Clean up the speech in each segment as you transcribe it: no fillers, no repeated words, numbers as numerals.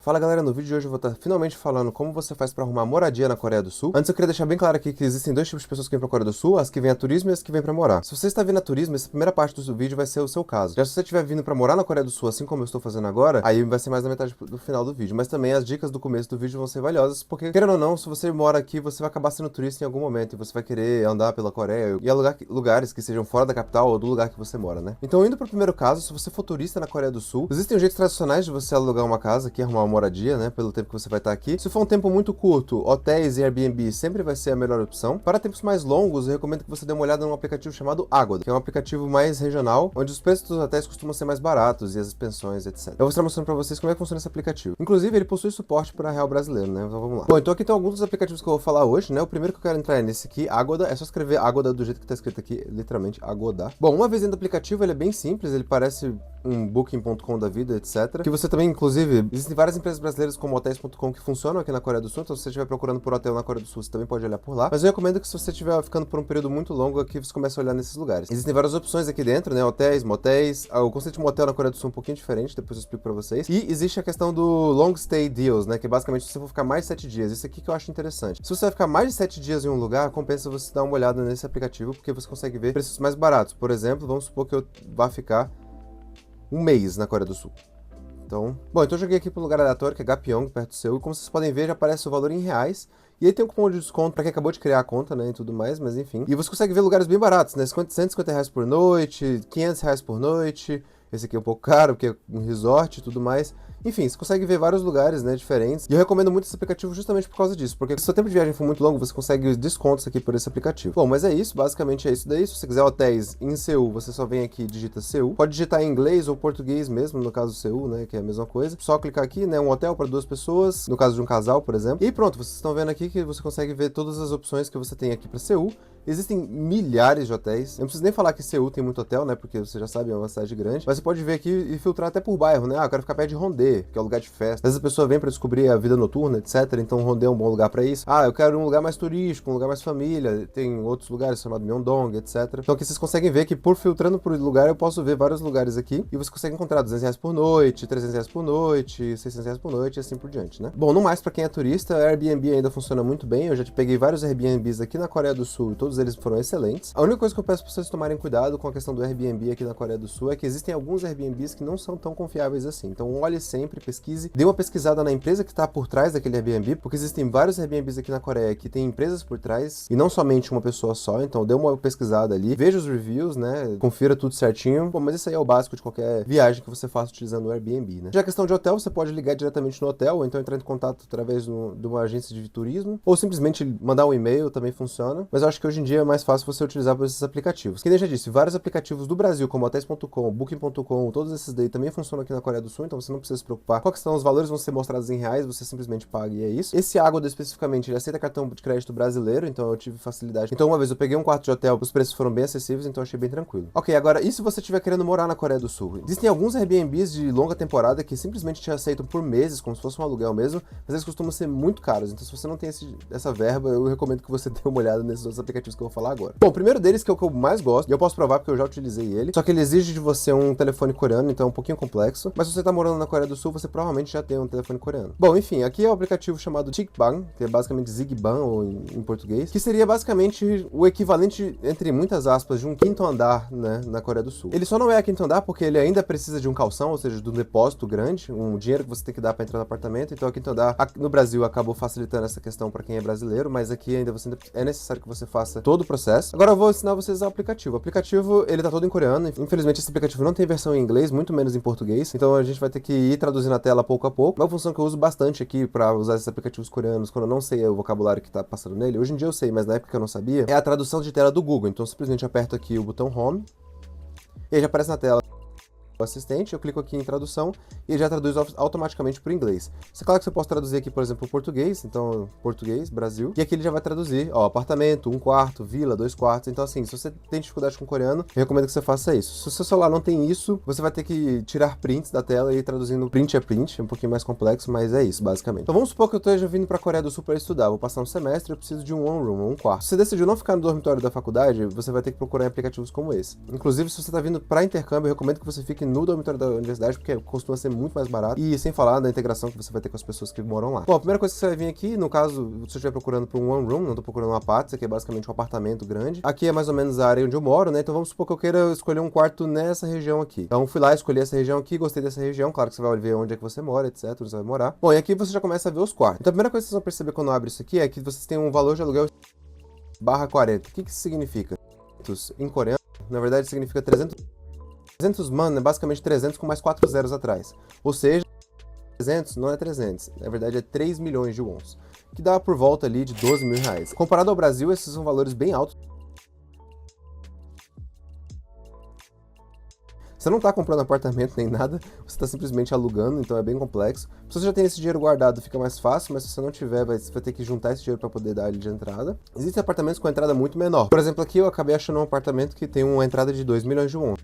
Fala galera, no vídeo de hoje eu vou estar finalmente falando como você faz para arrumar moradia na Coreia do Sul. Antes eu queria deixar bem claro aqui que existem dois tipos de pessoas que vêm para a Coreia do Sul, as que vêm a turismo e as que vêm para morar. Se você está vindo a turismo, essa primeira parte do vídeo vai ser o seu caso. Já se você estiver vindo para morar na Coreia do Sul, assim como eu estou fazendo agora, aí vai ser mais da metade do final do vídeo. Mas também as dicas do começo do vídeo vão ser valiosas, porque querendo ou não, se você mora aqui, você vai acabar sendo turista em algum momento e você vai querer andar pela Coreia e alugar lugares que sejam fora da capital ou do lugar que você mora, né? Então indo para o primeiro caso, se você for turista na Coreia do Sul, existem jeitos tradicionais de você alugar uma casa aqui, arrumar uma moradia, né, pelo tempo que você vai estar aqui. Se for um tempo muito curto, hotéis e Airbnb sempre vai ser a melhor opção. Para tempos mais longos, eu recomendo que você dê uma olhada num aplicativo chamado Agoda, que é um aplicativo mais regional, onde os preços dos hotéis costumam ser mais baratos e as pensões, etc. Eu vou estar mostrando para vocês como é que funciona esse aplicativo. Inclusive, ele possui suporte para real brasileiro, né? Então vamos lá. Bom, então aqui tem alguns dos aplicativos que eu vou falar hoje, né? O primeiro que eu quero entrar é nesse aqui, Agoda. É só escrever Agoda do jeito que tá escrito aqui, literalmente, Agoda. Bom, uma vez dentro do aplicativo, ele é bem simples, ele parece um Booking.com da vida, etc. Que você também, inclusive, existem várias empresas brasileiras como Hotels.com que funcionam aqui na Coreia do Sul, então se você estiver procurando por hotel na Coreia do Sul, você também pode olhar por lá. Mas eu recomendo que se você estiver ficando por um período muito longo aqui, você comece a olhar nesses lugares. Existem várias opções aqui dentro, né? Hotéis, motéis. O conceito de motel na Coreia do Sul é um pouquinho diferente, depois eu explico pra vocês. E existe a questão do Long Stay Deals, né? Que é basicamente se você for ficar mais de 7 dias. Isso aqui que eu acho interessante. Se você vai ficar mais de 7 dias em um lugar, compensa você dar uma olhada nesse aplicativo, porque você consegue ver preços mais baratos. Por exemplo, vamos supor que eu vá ficar um mês na Coreia do Sul. Então, bom, então eu joguei aqui para um lugar aleatório, que é Gapyeong, perto do Seul, e como vocês podem ver, já aparece o valor em reais. E aí tem um cupom de desconto para quem acabou de criar a conta, né, e tudo mais, mas enfim. E você consegue ver lugares bem baratos, né, 150 reais por noite, 500 reais por noite. Esse aqui é um pouco caro, porque é um resort e tudo mais. Enfim, você consegue ver vários lugares, né, diferentes. E eu recomendo muito esse aplicativo justamente por causa disso, porque se o seu tempo de viagem for muito longo, você consegue descontos aqui por esse aplicativo. Bom, mas é isso, basicamente é isso daí. Se você quiser hotéis em Seul, você só vem aqui e digita Seul. Pode digitar em inglês ou português mesmo, no caso Seul, né, que é a mesma coisa. Só clicar aqui, né, um hotel para 2 pessoas, no caso de um casal, por exemplo. E pronto, vocês estão vendo aqui que você consegue ver todas as opções que você tem aqui para Seul. Existem milhares de hotéis. Eu não preciso nem falar que Seul tem muito hotel, né? Porque você já sabe, é uma cidade grande. Mas você pode ver aqui e filtrar até por bairro, né? Ah, eu quero ficar perto de Hongdae, que é um lugar de festa. Às vezes a pessoa vem pra descobrir a vida noturna, etc. Então Hongdae é um bom lugar pra isso. Ah, eu quero um lugar mais turístico, um lugar mais família. Tem outros lugares chamados Myeongdong, etc. Então aqui vocês conseguem ver que por filtrando por lugar, eu posso ver vários lugares aqui. E você consegue encontrar 200 reais por noite, 300 reais por noite, 600 reais por noite e assim por diante, né? Bom, no mais, pra quem é turista, a Airbnb ainda funciona muito bem. Eu já te peguei vários Airbnbs aqui na Coreia do Sul e todos eles foram excelentes. A única coisa que eu peço para vocês tomarem cuidado com a questão do Airbnb aqui na Coreia do Sul é que existem alguns Airbnbs que não são tão confiáveis assim. Então olhe sempre, pesquise, dê uma pesquisada na empresa que está por trás daquele Airbnb, porque existem vários Airbnbs aqui na Coreia que tem empresas por trás e não somente uma pessoa só. Então dê uma pesquisada ali, veja os reviews, né? Confira tudo certinho. Bom, mas isso aí é o básico de qualquer viagem que você faça utilizando o Airbnb, né? Já a questão de hotel, você pode ligar diretamente no hotel ou então entrar em contato através de uma agência de turismo ou simplesmente mandar um e-mail, também funciona. Mas eu acho que hoje em dia é mais fácil você utilizar por esses aplicativos. Que nem já disse, vários aplicativos do Brasil, como Hotels.com, Booking.com, todos esses daí também funcionam aqui na Coreia do Sul, então você não precisa se preocupar. Quais são os valores, vão ser mostrados em reais, você simplesmente paga e é isso. Esse Agoda especificamente, ele aceita cartão de crédito brasileiro, então eu tive facilidade. Então uma vez eu peguei um quarto de hotel, os preços foram bem acessíveis, então eu achei bem tranquilo. Ok, agora, e se você estiver querendo morar na Coreia do Sul? Existem alguns Airbnbs de longa temporada que simplesmente te aceitam por meses, como se fosse um aluguel mesmo, mas eles costumam ser muito caros, então se você não tem essa verba, eu recomendo que você dê uma olhada nesses outros aplicativos que eu vou falar agora. Bom, o primeiro deles, que é o que eu mais gosto, e eu posso provar porque eu já utilizei ele, só que ele exige de você um telefone coreano, então é um pouquinho complexo, mas se você tá morando na Coreia do Sul, você provavelmente já tem um telefone coreano. Bom, enfim, aqui é o aplicativo chamado Chikbang, que é basicamente Zigban, ou em português, que seria basicamente o equivalente, entre muitas aspas, de um quinto andar, né, na Coreia do Sul. Ele só não é quinto andar porque ele ainda precisa de um calção, ou seja, de um depósito grande, um dinheiro que você tem que dar para entrar no apartamento, então o quinto andar no Brasil acabou facilitando essa questão para quem é brasileiro, mas aqui ainda é necessário que você faça todo o processo. Agora eu vou ensinar vocês o aplicativo. O aplicativo, ele tá todo em coreano. Infelizmente, esse aplicativo não tem versão em inglês, muito menos em português. Então, a gente vai ter que ir traduzindo a tela pouco a pouco. Uma função que eu uso bastante aqui para usar esses aplicativos coreanos, quando eu não sei o vocabulário que tá passando nele, hoje em dia eu sei, mas na época eu não sabia, é a tradução de tela do Google. Então, eu simplesmente aperto aqui o botão Home e aí já aparece na tela o assistente, eu clico aqui em tradução e ele já traduz automaticamente para o inglês. É claro que você pode traduzir aqui, por exemplo, o português, então português, Brasil, e aqui ele já vai traduzir, ó, apartamento, 1 quarto, vila, 2 quartos, então assim, se você tem dificuldade com coreano, eu recomendo que você faça isso. Se o seu celular não tem isso, você vai ter que tirar prints da tela e ir traduzindo print a print, é um pouquinho mais complexo, mas é isso, basicamente. Então vamos supor que eu esteja vindo para a Coreia do Sul para estudar, vou passar um semestre, eu preciso de um one room, 1 quarto. Se você decidiu não ficar no dormitório da faculdade, você vai ter que procurar em aplicativos como esse. Inclusive, se você está vindo para intercâmbio, eu recomendo que você fique no dormitório da universidade, porque costuma ser muito mais barato. E sem falar da integração que você vai ter com as pessoas que moram lá. Bom, a primeira coisa que você vai vir aqui, no caso, se você estiver procurando por um one room, não tô procurando um apart, isso aqui é basicamente um apartamento grande. Aqui é mais ou menos a área onde eu moro, né? Então vamos supor que eu queira escolher um quarto nessa região aqui. Então fui lá, escolhi essa região aqui, gostei dessa região. Claro que você vai ver onde é que você mora, etc, onde você vai morar. Bom, e aqui você já começa a ver os quartos. Então a primeira coisa que vocês vão perceber quando abre isso aqui é que vocês têm um valor de aluguel /40. O que isso significa? Em coreano, na verdade significa 300. 300 man é basicamente 300 com mais 4 zeros atrás. Ou seja, 300 não é 300, na verdade é 3 milhões de wons, que dá por volta ali de 12 mil reais. Comparado ao Brasil, esses são valores bem altos. Você não está comprando apartamento nem nada, você está simplesmente alugando, então é bem complexo. Se você já tem esse dinheiro guardado, fica mais fácil, mas se você não tiver, você vai ter que juntar esse dinheiro para poder dar ele de entrada. Existem apartamentos com entrada muito menor. Por exemplo, aqui eu acabei achando um apartamento que tem uma entrada de 2 milhões de won.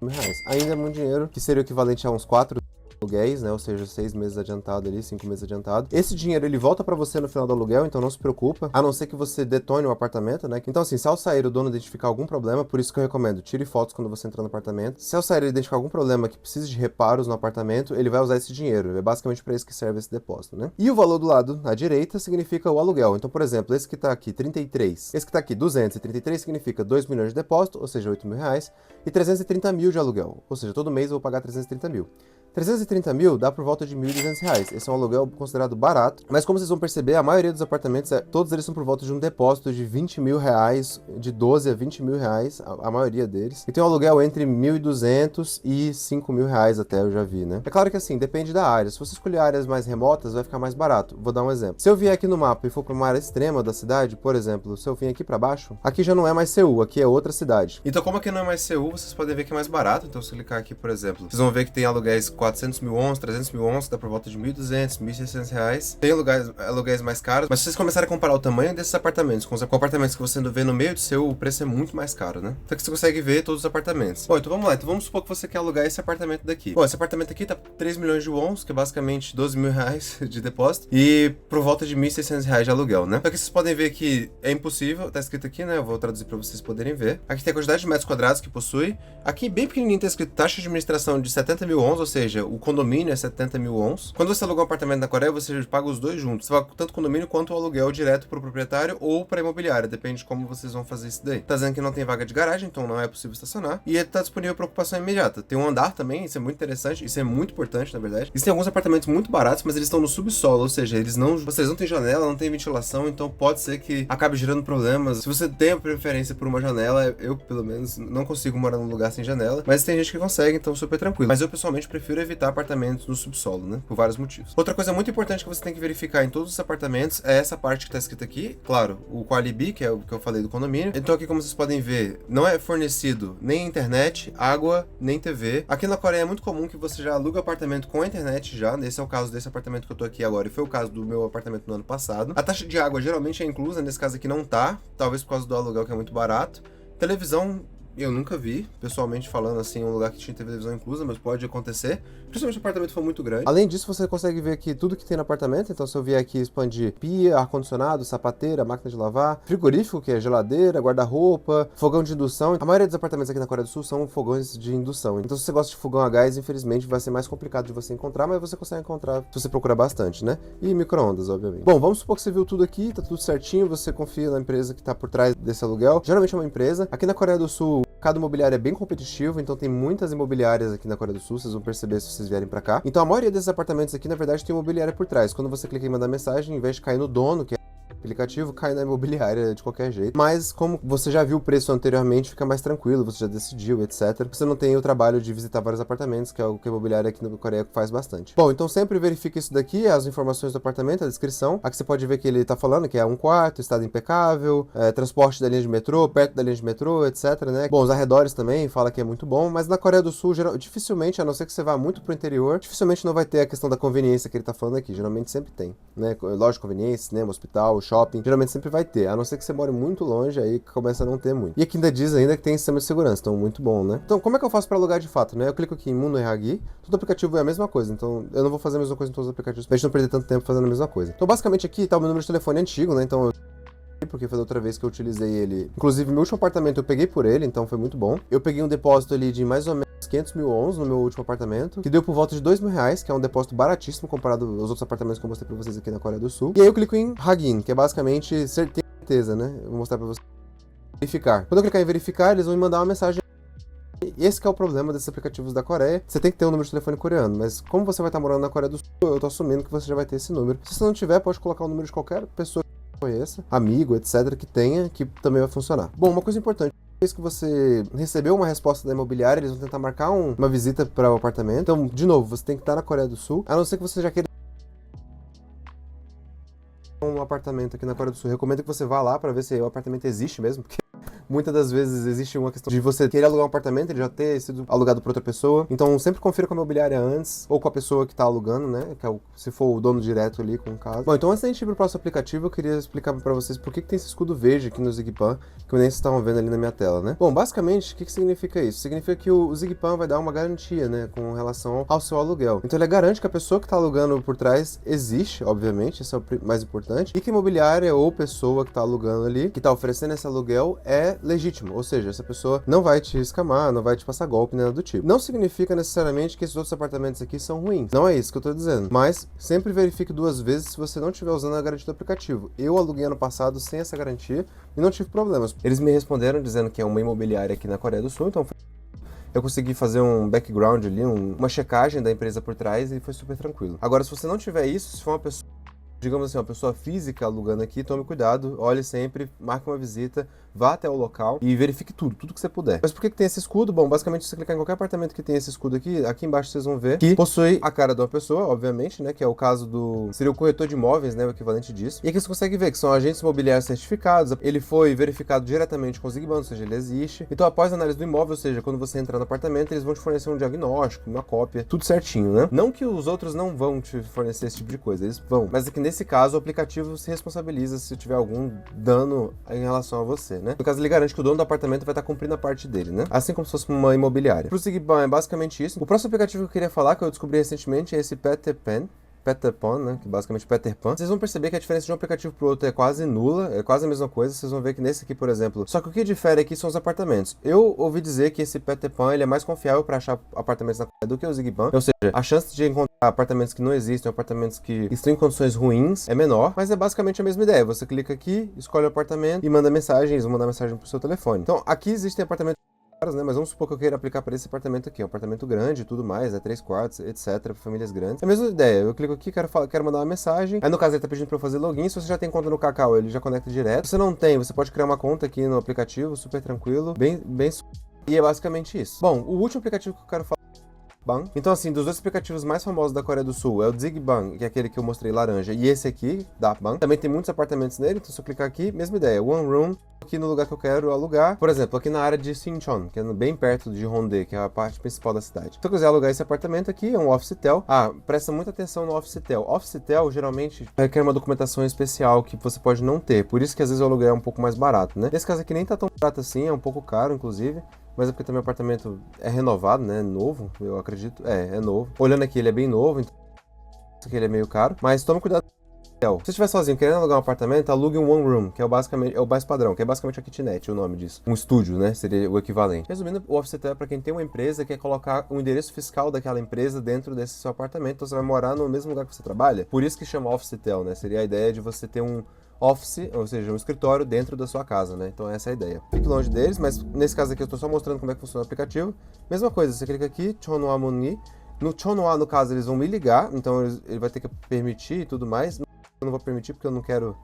Reais. Ainda é muito dinheiro, que seria o equivalente a uns 4 aluguéis, né? Ou seja, 6 meses adiantado ali, 5 meses adiantado. Esse dinheiro ele volta para você no final do aluguel, então não se preocupa, a não ser que você detone o apartamento, né? Então assim, se ao sair o dono identificar algum problema, por isso que eu recomendo, tire fotos quando você entrar no apartamento. Se ao sair ele identificar algum problema que precise de reparos no apartamento, ele vai usar esse dinheiro. É basicamente para isso que serve esse depósito, né? E o valor do lado à direita significa o aluguel. Então, por exemplo, esse que tá aqui 33, esse que tá aqui 233 significa 2 milhões de depósito, ou seja, 8 mil reais, e 330 mil de aluguel, ou seja, todo mês eu vou pagar 330 mil. 330 mil dá por volta de 1.200 reais. Esse é um aluguel considerado barato, mas como vocês vão perceber, a maioria dos apartamentos, todos eles são por volta de um depósito de 20 mil reais, de 12 a 20 mil reais, a maioria deles. E tem um aluguel entre 1.200 e 5 mil reais até, eu já vi, né? É claro que assim, depende da área. Se você escolher áreas mais remotas, vai ficar mais barato. Vou dar um exemplo. Se eu vier aqui no mapa e for para uma área extrema da cidade, por exemplo, se eu vim aqui para baixo, aqui já não é mais Seul, aqui é outra cidade. Então como aqui não é mais Seul, vocês podem ver que é mais barato. Então se eu clicar aqui, por exemplo, vocês vão ver que tem aluguéis 400 mil wons, 300 mil wons, dá por volta de 1.200, 1.600 reais. Tem aluguéis mais caros, mas se vocês começarem a comparar o tamanho desses apartamentos com os apartamentos que você vê no meio do seu, o preço é muito mais caro, né? Então aqui você consegue ver todos os apartamentos. Bom, então vamos lá. Então vamos supor que você quer alugar esse apartamento daqui. Bom, esse apartamento aqui tá 3 milhões de wons, que é basicamente 12 mil reais de depósito, e por volta de 1.600 reais de aluguel, né? Então aqui vocês podem ver que é impossível, tá escrito aqui, né? Eu vou traduzir pra vocês poderem ver. Aqui tem a quantidade de metros quadrados que possui. Aqui bem pequenininho tá escrito taxa de administração de 70 mil wons, ou seja, o condomínio é 70 mil wons. Quando você aluga um apartamento na Coreia, você paga os dois juntos. Você paga tanto o condomínio quanto o aluguel direto para o proprietário ou para a imobiliária, depende de como vocês vão fazer isso daí. Tá dizendo que não tem vaga de garagem, então não é possível estacionar. E ele tá disponível para ocupação imediata. Tem um andar também, isso é muito interessante, isso é muito importante, na verdade. Existem alguns apartamentos muito baratos, mas eles estão no subsolo, ou seja, vocês não têm janela, não tem ventilação, então pode ser que acabe gerando problemas. Se você tem a preferência por uma janela, eu, pelo menos, não consigo morar num lugar sem janela, mas tem gente que consegue, então super tranquilo. Mas eu, pessoalmente, prefiro evitar apartamentos no subsolo, né? Por vários motivos. Outra coisa muito importante que você tem que verificar em todos os apartamentos é essa parte que tá escrita aqui. Claro, o Qualibi, que é o que eu falei do condomínio. Então aqui, como vocês podem ver, não é fornecido nem internet, água, nem TV. Aqui na Coreia é muito comum que você já aluga apartamento com a internet já. Esse é o caso desse apartamento que eu tô aqui agora e foi o caso do meu apartamento no ano passado. A taxa de água geralmente é inclusa, nesse caso aqui não tá, talvez por causa do aluguel que é muito barato. Televisão eu nunca vi, pessoalmente falando assim, um lugar que tinha televisão inclusa, mas pode acontecer, principalmente se o apartamento for muito grande. Além disso, você consegue ver aqui tudo que tem no apartamento, então se eu vier aqui expandir pia, ar-condicionado, sapateira, máquina de lavar, frigorífico, que é geladeira, guarda-roupa, fogão de indução. A maioria dos apartamentos aqui na Coreia do Sul são fogões de indução, então se você gosta de fogão a gás, infelizmente vai ser mais complicado de você encontrar, mas você consegue encontrar se você procurar bastante, né? E micro-ondas, obviamente. Bom, vamos supor que você viu tudo aqui, tá tudo certinho, você confia na empresa que tá por trás desse aluguel. Geralmente é uma empresa. Aqui na Coreia do Sul, o mercado imobiliário é bem competitivo, então tem muitas imobiliárias aqui na Coreia do Sul, vocês vão perceber se vocês vierem pra cá. Então a maioria desses apartamentos aqui, na verdade, tem imobiliária por trás. Quando você clica em mandar mensagem, em vez de cair no dono, que é aplicativo, cai na imobiliária de qualquer jeito. Mas como você já viu o preço anteriormente, fica mais tranquilo, você já decidiu, etc. Você não tem o trabalho de visitar vários apartamentos, que é o que a imobiliária aqui na Coreia faz bastante. Bom, então sempre verifique isso daqui, as informações do apartamento, a descrição. Aqui você pode ver que ele tá falando que é um quarto, estado impecável, transporte da linha de metrô, perto da linha de metrô, etc, né? Bom, os arredores também, fala que é muito bom, mas na Coreia do Sul, dificilmente, a não ser que você vá muito pro interior, dificilmente não vai ter a questão da conveniência que ele tá falando aqui. Geralmente sempre tem, né? Loja de conveniência, cinema, hospital, shopping, geralmente sempre vai ter, a não ser que você more muito longe, aí começa a não ter muito. E aqui ainda diz ainda que tem sistema de segurança, então muito bom, né? Então, como é que eu faço para alugar de fato, né? Eu clico aqui em Mundo Erragi, todo aplicativo é a mesma coisa, então eu não vou fazer a mesma coisa em todos os aplicativos, pra gente não perder tanto tempo fazendo a mesma coisa. Então, basicamente aqui tá o meu número de telefone antigo, né? Então, porque foi da outra vez que eu utilizei ele. Inclusive, meu último apartamento eu peguei por ele, então foi muito bom. Eu peguei um depósito ali de mais ou menos 500 mil ONs no meu último apartamento, que deu por volta de R$2.000, que é um depósito baratíssimo comparado aos outros apartamentos que eu mostrei pra vocês aqui na Coreia do Sul. E aí eu clico em Hagin, que é basicamente certeza, né? Eu vou mostrar pra vocês. Verificar. Quando eu clicar em verificar, eles vão me mandar uma mensagem. E esse que é o problema desses aplicativos da Coreia. Você tem que ter um número de telefone coreano, mas como você vai estar morando na Coreia do Sul, eu tô assumindo que você já vai ter esse número. Se você não tiver, pode colocar o número de qualquer pessoa que conheça, amigo, etc, que tenha, que também vai funcionar. Bom, uma coisa importante. Vez que você recebeu uma resposta da imobiliária, eles vão tentar marcar uma visita para o apartamento. Então, de novo, você tem que estar na Coreia do Sul, a não ser que você já queira um apartamento aqui na Coreia do Sul. Eu recomendo que você vá lá para ver se o apartamento existe mesmo, porque muitas das vezes existe uma questão de você querer alugar um apartamento, ele já ter sido alugado por outra pessoa. Então sempre confira com a imobiliária antes, ou com a pessoa que tá alugando, né? Que é se for o dono direto ali com o caso. Bom, então antes da gente ir pro próximo aplicativo, eu queria explicar pra vocês por que tem esse escudo verde aqui no Zigpan, que nem vocês estavam vendo ali na minha tela, né? Bom, basicamente, o que significa isso? Significa que o Zigpan vai dar uma garantia, né? Com relação ao seu aluguel. Então ele garante que a pessoa que tá alugando por trás existe, obviamente, isso é o mais importante, e que a imobiliária ou pessoa que tá alugando ali, que tá oferecendo esse aluguel, é legítimo, ou seja, essa pessoa não vai te escamar, não vai te passar golpe, nada do tipo. Não significa necessariamente que esses outros apartamentos aqui são ruins, não é isso que eu tô dizendo, mas sempre verifique 2 vezes se você não estiver usando a garantia do aplicativo. Eu aluguei ano passado sem essa garantia e não tive problemas. Eles me responderam dizendo que é uma imobiliária aqui na Coreia do Sul, então eu consegui fazer um background ali, uma checagem da empresa por trás e foi super tranquilo. Agora, se você não tiver isso, se for uma pessoa, digamos assim, uma pessoa física alugando aqui, tome cuidado, olhe sempre, marque uma visita, vá até o local e verifique tudo que você puder. Mas por que tem esse escudo? Bom, basicamente, se você clicar em qualquer apartamento que tem esse escudo aqui embaixo vocês vão ver que possui a cara de uma pessoa, obviamente, né, que é o caso seria o corretor de imóveis, né, o equivalente disso. E aqui você consegue ver que são agentes imobiliários certificados, ele foi verificado diretamente com o Zigban, ou seja, ele existe. Então, após a análise do imóvel, ou seja, quando você entrar no apartamento, eles vão te fornecer um diagnóstico, uma cópia, tudo certinho, né? Não que os outros não vão te fornecer esse tipo de coisa, eles vão. Mas aqui nesse caso, o aplicativo se responsabiliza se tiver algum dano em relação a você, né? No caso, ele garante que o dono do apartamento vai estar cumprindo a parte dele, né? Assim como se fosse uma imobiliária. Pro Zigban é basicamente isso. O próximo aplicativo que eu queria falar, que eu descobri recentemente, é esse Peter Pan, né, que basicamente Peter Pan. Vocês vão perceber que a diferença de um aplicativo pro outro é quase nula, é quase a mesma coisa. Vocês vão ver que nesse aqui, por exemplo, só que o que difere aqui são os apartamentos. Eu ouvi dizer que esse Peter Pan, ele é mais confiável para achar apartamentos na Coreia do que o Zigban, ou seja, a chance de encontrar apartamentos que não existem, apartamentos que estão em condições ruins, é menor, mas é basicamente a mesma ideia. Você clica aqui, escolhe o apartamento e manda mensagem, eles vão mandar mensagem pro seu telefone. Então, aqui existem apartamentos, né? Mas vamos supor que eu queira aplicar para esse apartamento aqui, um apartamento grande e tudo mais, 3 quartos, etc, para famílias grandes. É a mesma ideia, eu clico aqui, quero mandar uma mensagem, aí no caso ele tá pedindo para eu fazer login. Se você já tem conta no Kakao, ele já conecta direto. Se você não tem, você pode criar uma conta aqui no aplicativo, super tranquilo, bem e é basicamente isso. Bom, o último aplicativo que eu quero falar, então assim, dos 2 aplicativos mais famosos da Coreia do Sul é o Zigban, que é aquele que eu mostrei laranja, e esse aqui, da Ban. Também tem muitos apartamentos nele, então se eu clicar aqui, mesma ideia, One Room, aqui no lugar que eu quero alugar, por exemplo, aqui na área de Sinchon, que é bem perto de Hongdae, que é a parte principal da cidade. Se eu quiser alugar esse apartamento aqui, é um Officetel. Presta muita atenção no Officetel. Officetel geralmente requer uma documentação especial que você pode não ter, por isso que às vezes o aluguel é um pouco mais barato, né? Nesse caso aqui nem tá tão barato assim, é um pouco caro, inclusive. Mas é porque também o apartamento é renovado, né? Novo, eu acredito. É novo. Olhando aqui, ele é bem novo, então isso aqui ele é meio caro. Mas tome cuidado. Se você estiver sozinho querendo alugar um apartamento, alugue um one room, que é o mais padrão, que é basicamente a kitnet, o nome disso. Um estúdio, né? Seria o equivalente. Resumindo, o Officetel é para quem tem uma empresa e quer colocar o endereço fiscal daquela empresa dentro desse seu apartamento, então você vai morar no mesmo lugar que você trabalha. Por isso que chama Officetel, né? Seria a ideia de você ter um office, ou seja, um escritório dentro da sua casa, né? Então essa é a ideia. Fique longe deles, mas nesse caso aqui eu estou só mostrando como é que funciona o aplicativo. Mesma coisa, você clica aqui, Chonhwa Muni. No Chonhwa, no caso, eles vão me ligar, então ele vai ter que permitir e tudo mais. Eu não vou permitir porque eu não quero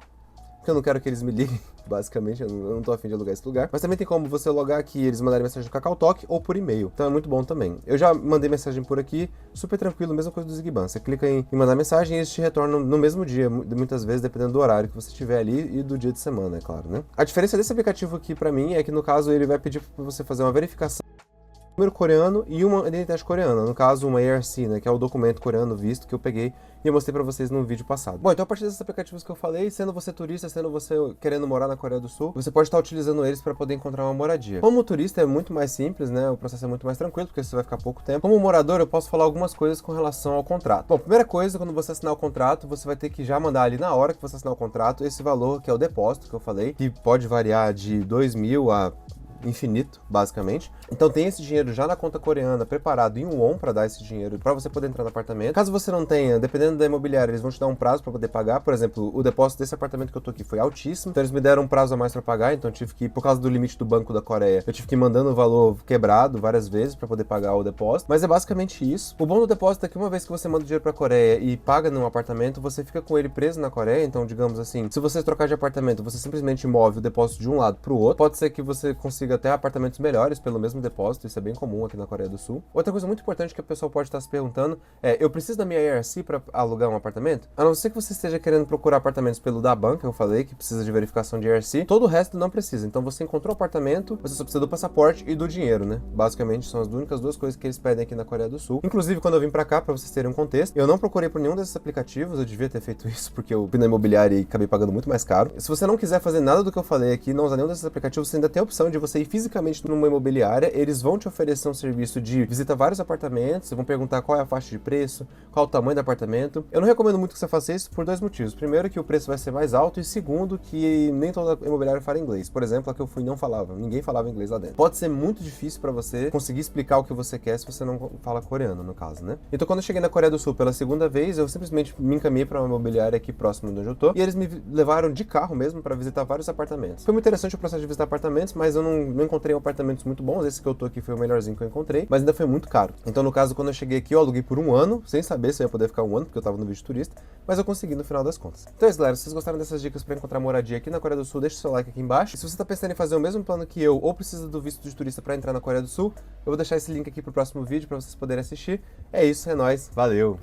que eles me liguem, basicamente, eu não tô afim de alugar esse lugar. Mas também tem como você logar aqui, eles mandarem mensagem no KakaoTalk ou por e-mail, então é muito bom também. Eu já mandei mensagem por aqui, super tranquilo, mesma coisa do Zigban. Você clica em mandar mensagem e eles te retornam no mesmo dia, muitas vezes, dependendo do horário que você estiver ali e do dia de semana, é claro, né? A diferença desse aplicativo aqui pra mim é que, no caso, ele vai pedir pra você fazer uma verificação número coreano e uma identidade coreana, no caso uma ARC, né, que é o documento coreano visto que eu peguei e eu mostrei pra vocês no vídeo passado. Bom, então a partir desses aplicativos que eu falei, sendo você turista, sendo você querendo morar na Coreia do Sul, você pode estar utilizando eles para poder encontrar uma moradia. Como turista é muito mais simples, né, o processo é muito mais tranquilo, porque você vai ficar pouco tempo. Como morador, eu posso falar algumas coisas com relação ao contrato. Bom, primeira coisa, quando você assinar o contrato, você vai ter que já mandar ali na hora que você assinar o contrato, esse valor que é o depósito que eu falei, que pode variar de 2.000 a infinito, basicamente. Então tem esse dinheiro já na conta coreana preparado em won para dar esse dinheiro para você poder entrar no apartamento. Caso você não tenha, dependendo da imobiliária, eles vão te dar um prazo para poder pagar. Por exemplo, o depósito desse apartamento que eu tô aqui foi altíssimo, então eles me deram um prazo a mais para pagar, então eu tive que, por causa do limite do Banco da Coreia, eu tive que ir mandando o valor quebrado várias vezes para poder pagar o depósito. Mas é basicamente isso. O bom do depósito é que uma vez que você manda o dinheiro para a Coreia e paga num apartamento, você fica com ele preso na Coreia. Então, digamos assim, se você trocar de apartamento, você simplesmente move o depósito de um lado para o outro. Pode ser que você consiga até apartamentos melhores pelo mesmo depósito, isso é bem comum aqui na Coreia do Sul. Outra coisa muito importante que a pessoa pode estar se perguntando é: eu preciso da minha ARC para alugar um apartamento? A não ser que você esteja querendo procurar apartamentos pelo Daban, que eu falei, que precisa de verificação de ARC, todo o resto não precisa. Então você encontrou o apartamento, você só precisa do passaporte e do dinheiro, né? Basicamente são as únicas duas coisas que eles pedem aqui na Coreia do Sul. Inclusive, quando eu vim pra cá, pra vocês terem um contexto, eu não procurei por nenhum desses aplicativos, eu devia ter feito isso porque eu fui na imobiliária e acabei pagando muito mais caro. Se você não quiser fazer nada do que eu falei aqui, não usar nenhum desses aplicativos, você ainda tem a opção de você ir fisicamente numa imobiliária, eles vão te oferecer um serviço de visita a vários apartamentos, vão perguntar qual é a faixa de preço, qual o tamanho do apartamento. Eu não recomendo muito que você faça isso por dois motivos. Primeiro, que o preço vai ser mais alto, e segundo, que nem toda imobiliária fala inglês. Por exemplo, a que eu fui não falava, ninguém falava inglês lá dentro. Pode ser muito difícil pra você conseguir explicar o que você quer se você não fala coreano, no caso, né? Então, quando eu cheguei na Coreia do Sul pela segunda vez, eu simplesmente me encaminhei pra uma imobiliária aqui próximo de onde eu tô, e eles me levaram de carro mesmo pra visitar vários apartamentos. Foi muito interessante o processo de visitar apartamentos, mas eu não encontrei apartamentos muito bons. Esse que eu tô aqui foi o melhorzinho que eu encontrei, mas ainda foi muito caro. Então, no caso, quando eu cheguei aqui, eu aluguei por um ano, sem saber se eu ia poder ficar um ano, porque eu tava no vídeo turista, mas eu consegui no final das contas. Então é isso, galera. Se vocês gostaram dessas dicas pra encontrar moradia aqui na Coreia do Sul, deixa o seu like aqui embaixo. E se você tá pensando em fazer o mesmo plano que eu, ou precisa do visto de turista pra entrar na Coreia do Sul, eu vou deixar esse link aqui pro próximo vídeo pra vocês poderem assistir. É isso, é nóis, valeu!